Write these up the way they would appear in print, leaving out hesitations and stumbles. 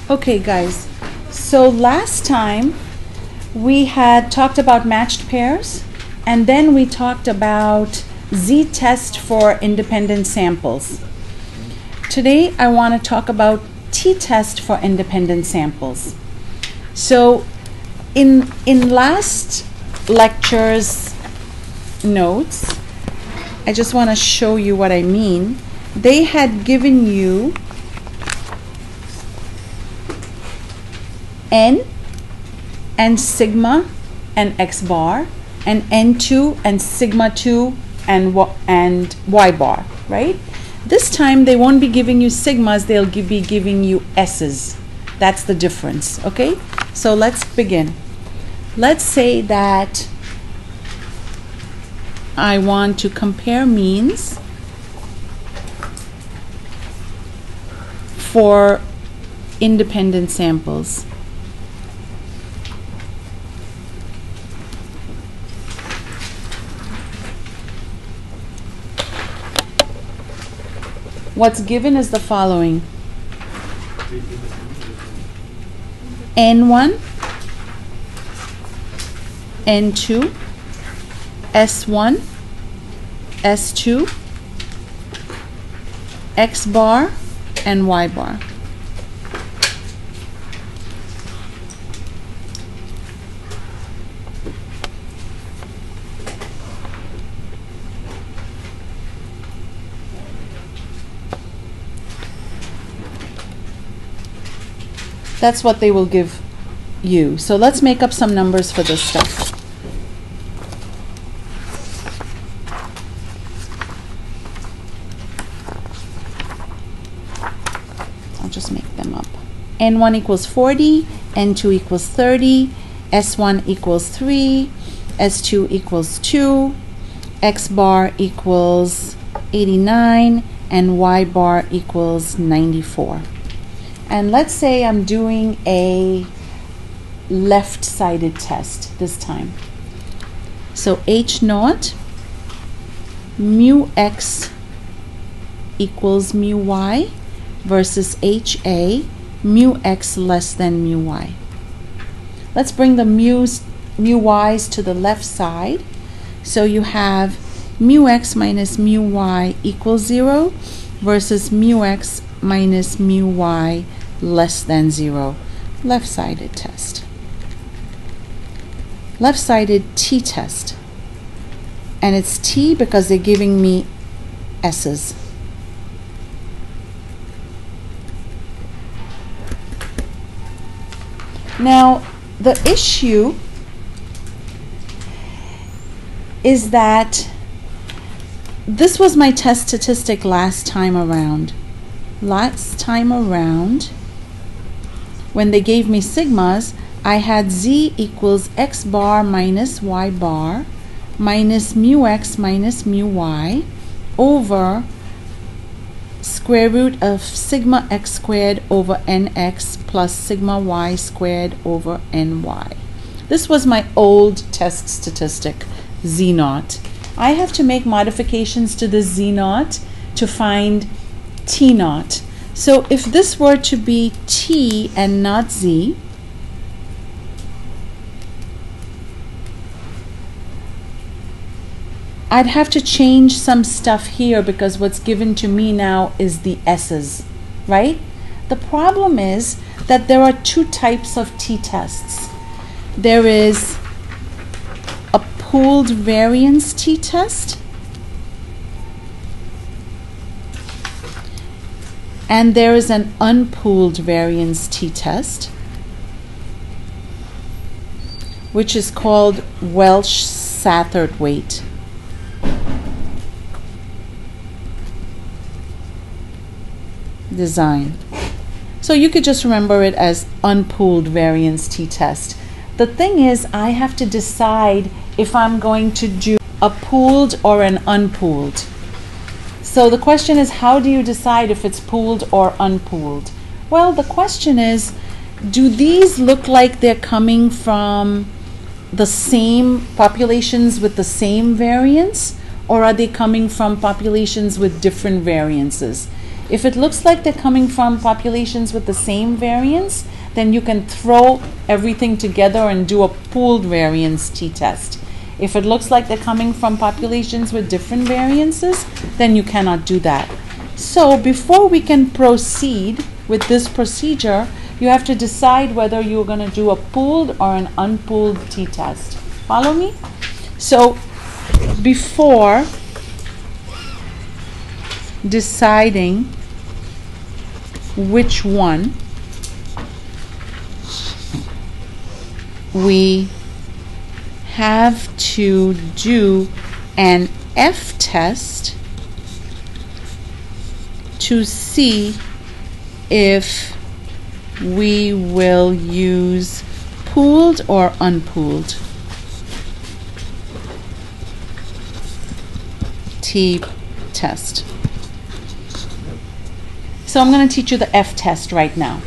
Okay, guys, so last time we had talked about matched pairs, and then we talked about z-test for independent samples. Today I want to talk about t-test for independent samples. So in last lecture's notes, I just want to show you what I mean. They had given you n and sigma and x bar, and n2 and sigma 2 and y bar, right? This time they won't be giving you sigmas, they'll be giving you s's. That's the difference, okay? So let's begin. Let's say that I want to compare means for independent samples. What's given is the following: N1, N2, S1, S2, X bar, and Y bar. That's what they will give you. So let's make up some numbers for this stuff. I'll just make them up. N1 equals 40, N2 equals 30, S1 equals 3, S2 equals 2, X bar equals 89, and Y bar equals 94. And let's say I'm doing a left-sided test this time. So H naught mu x equals mu y versus HA mu x less than mu y. Let's bring the mu y's to the left side. So you have mu x minus mu y equals 0 versus mu x minus mu y less than 0. Left-sided test. Left-sided t-test. And it's t because they're giving me s's. Now, the issue is that this was my test statistic last time around. Last time around, when they gave me sigmas, I had z equals x bar minus y bar minus mu x minus mu y over square root of sigma x squared over nx plus sigma y squared over ny. This was my old test statistic, z naught. I have to make modifications to the z naught to find t naught. So if this were to be t and not z, I'd have to change some stuff here because what's given to me now is the s's, right? The problem is that there are two types of t-tests. There is a pooled variance t-test, and there is an unpooled variance t-test, which is called Welch-Satterthwaite. Design. So you could just remember it as unpooled variance t-test. The thing is, I have to decide if I'm going to do a pooled or an unpooled. So the question is, how do you decide if it's pooled or unpooled? Well, the question is, do these look like they're coming from the same populations with the same variance, or are they coming from populations with different variances? If it looks like they're coming from populations with the same variance, then you can throw everything together and do a pooled variance t-test. If it looks like they're coming from populations with different variances, then you cannot do that. So before we can proceed with this procedure, you have to decide whether you're going to do a pooled or an unpooled t-test. Follow me? So before deciding which one, we have to do an F-test to see if we will use pooled or unpooled t-test. So I'm going to teach you the F-test right now.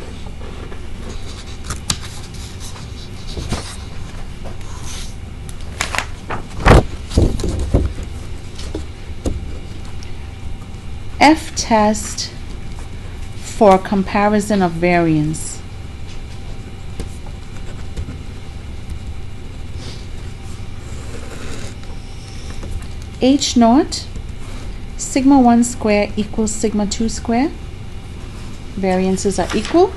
F-test for comparison of variance. H naught sigma 1 square equals sigma 2 square. Variances are equal,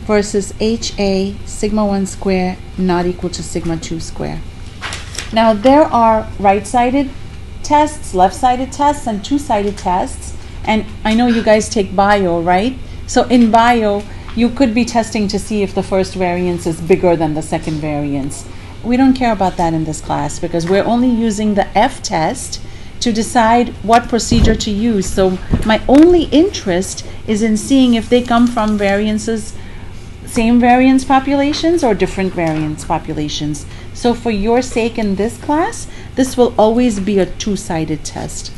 versus HA sigma 1 square not equal to sigma 2 square. Now there are right-sided tests, left-sided tests, and two-sided tests. And I know you guys take bio, right? So in bio, you could be testing to see if the first variance is bigger than the second variance. We don't care about that in this class because we're only using the F-test to decide what procedure to use. So my only interest is in seeing if they come from variances, same variance populations or different variance populations. So for your sake in this class, this will always be a two-sided test.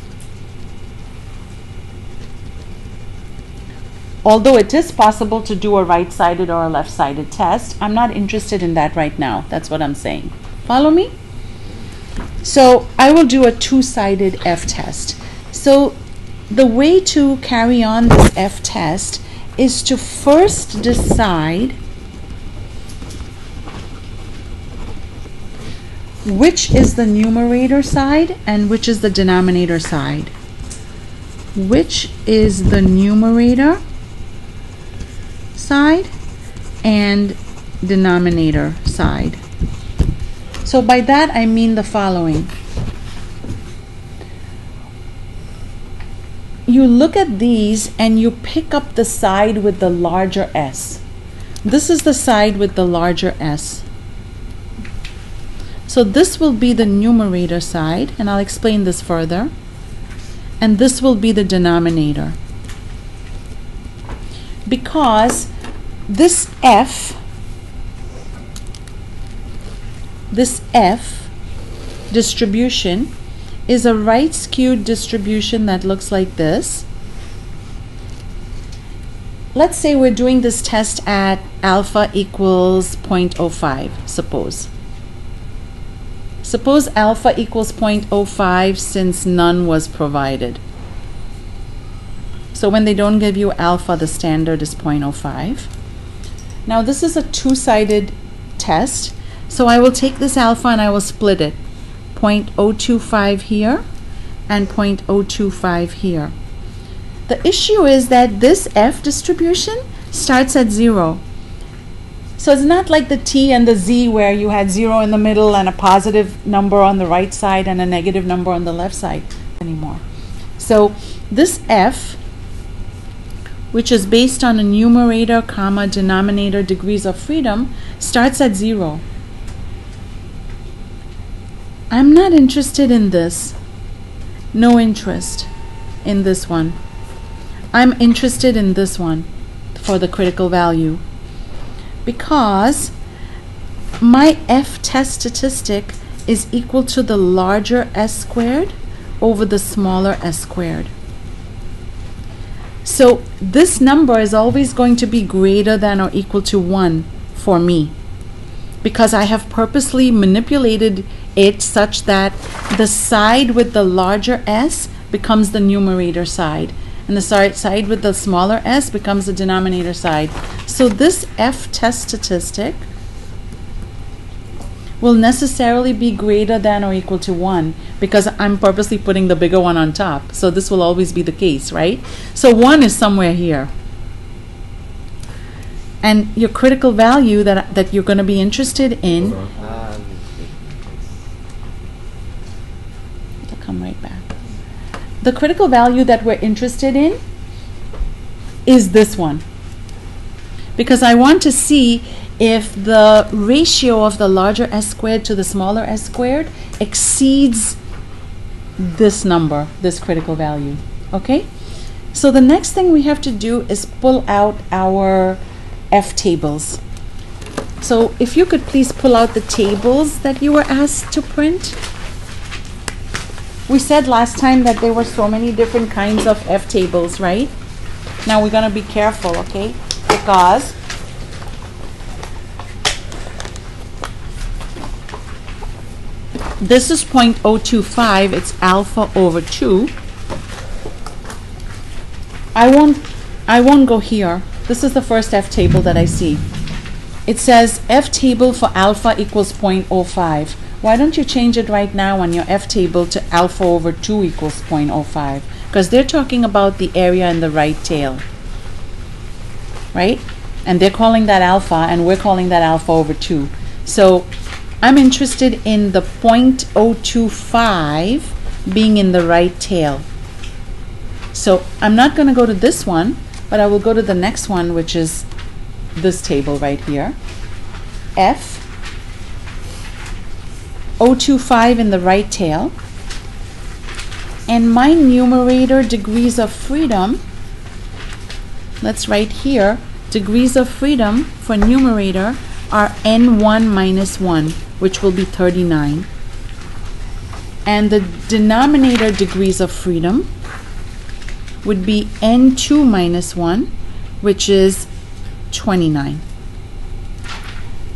Although it is possible to do a right-sided or a left-sided test, I'm not interested in that right now. That's what I'm saying. Follow me? So I will do a two-sided F-test. So the way to carry on this F-test is to first decide which is the numerator side and which is the denominator side. Which is the numerator side and denominator side. So by that I mean the following. You look at these and you pick up the side with the larger S. This is the side with the larger S. So this will be the numerator side, and I'll explain this further. And this will be the denominator. Because this F distribution is a right skewed distribution that looks like this. Let's say we're doing this test at alpha equals 0.05, suppose. Suppose alpha equals 0.05 since none was provided. So when they don't give you alpha, the standard is 0.05. Now this is a two-sided test. So I will take this alpha and I will split it. 0.025 here and 0.025 here. The issue is that this F distribution starts at 0. So it's not like the T and the Z where you had 0 in the middle and a positive number on the right side and a negative number on the left side anymore. So this F, which is based on a numerator, comma, denominator degrees of freedom, starts at 0. I'm not interested in this. No interest in this one. I'm interested in this one for the critical value. Because my F-test statistic is equal to the larger S squared over the smaller S squared. So this number is always going to be greater than or equal to 1 for me, because I have purposely manipulated it such that the side with the larger S becomes the numerator side and the side with the smaller s becomes the denominator side. So this F test statistic will necessarily be greater than or equal to 1 because I'm purposely putting the bigger one on top. So this will always be the case, right? So 1 is somewhere here. And your critical value that you're going to be interested in, it'll come right back. The critical value that we're interested in is this one. Because I want to see if the ratio of the larger s squared to the smaller s squared exceeds this number, this critical value. Okay? So the next thing we have to do is pull out our F tables. So if you could please pull out the tables that you were asked to print. We said last time that there were so many different kinds of F tables, right? Now we're going to be careful, okay? Because this is 0.025, it's alpha over 2. I won't go here. This is the first F table that I see. It says F table for alpha equals 0.05. Why don't you change it right now on your F table to alpha over 2 equals 0.05? Because they're talking about the area in the right tail, right? And they're calling that alpha, and we're calling that alpha over 2. So I'm interested in the 0.025 being in the right tail. So I'm not going to go to this one, but I will go to the next one, which is this table right here. F 0.025 in the right tail. And my numerator degrees of freedom, let's write here, degrees of freedom for numerator are n1 minus 1, which will be 39. And the denominator degrees of freedom would be n2 minus 1, which is 29.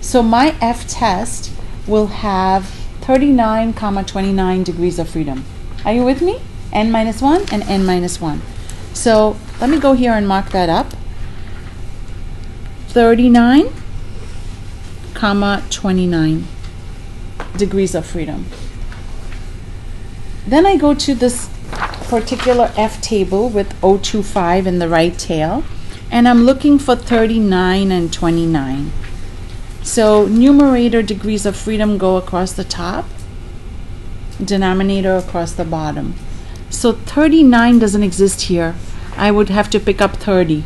So my F test will have 39, 29 degrees of freedom. Are you with me? N minus 1 and n minus 1. So let me go here and mark that up. 39, 29 degrees of freedom. Then I go to this particular F table with 0.025 in the right tail, and I'm looking for 39 and 29. So numerator degrees of freedom go across the top, denominator across the bottom. So 39 doesn't exist here. I would have to pick up 30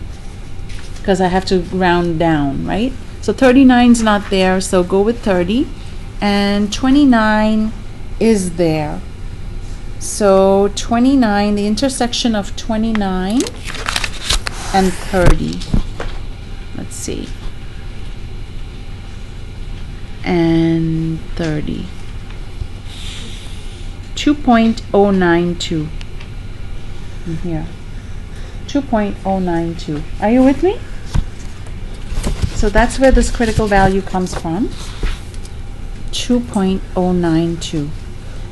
because I have to round down, right? So 39 is not there, so go with 30, and 29 is there. So 29, the intersection of 29 and 30. Let's see. And 30. 2.092 in here. 2.092. Are you with me? So that's where this critical value comes from. 2.092.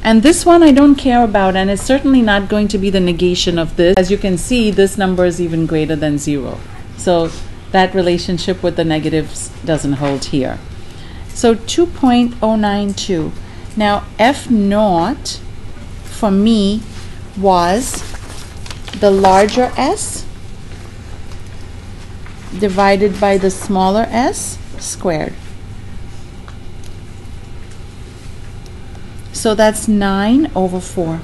And this one I don't care about, and it's certainly not going to be the negation of this. As you can see, this number is even greater than 0. So that relationship with the negatives doesn't hold here. So 2.092. Now F naught for me was the larger s divided by the smaller s squared. So that's 9 over 4,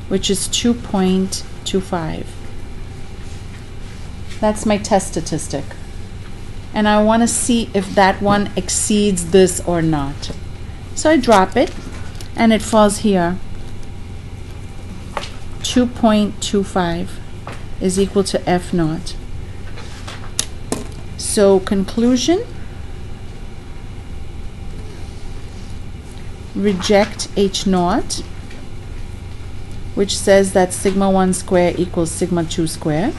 which is 2.25. That's my test statistic. And I want to see if that one exceeds this or not. So I drop it, and it falls here. 2.25 is equal to F naught. So conclusion, reject H naught, which says that sigma 1 square equals sigma 2 square,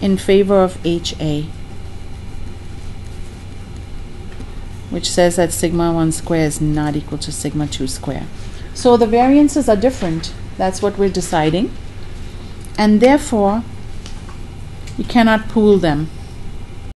in favor of HA, which says that sigma 1 square is not equal to sigma 2 square. So the variances are different. That's what we're deciding. and therefore you cannot pool them.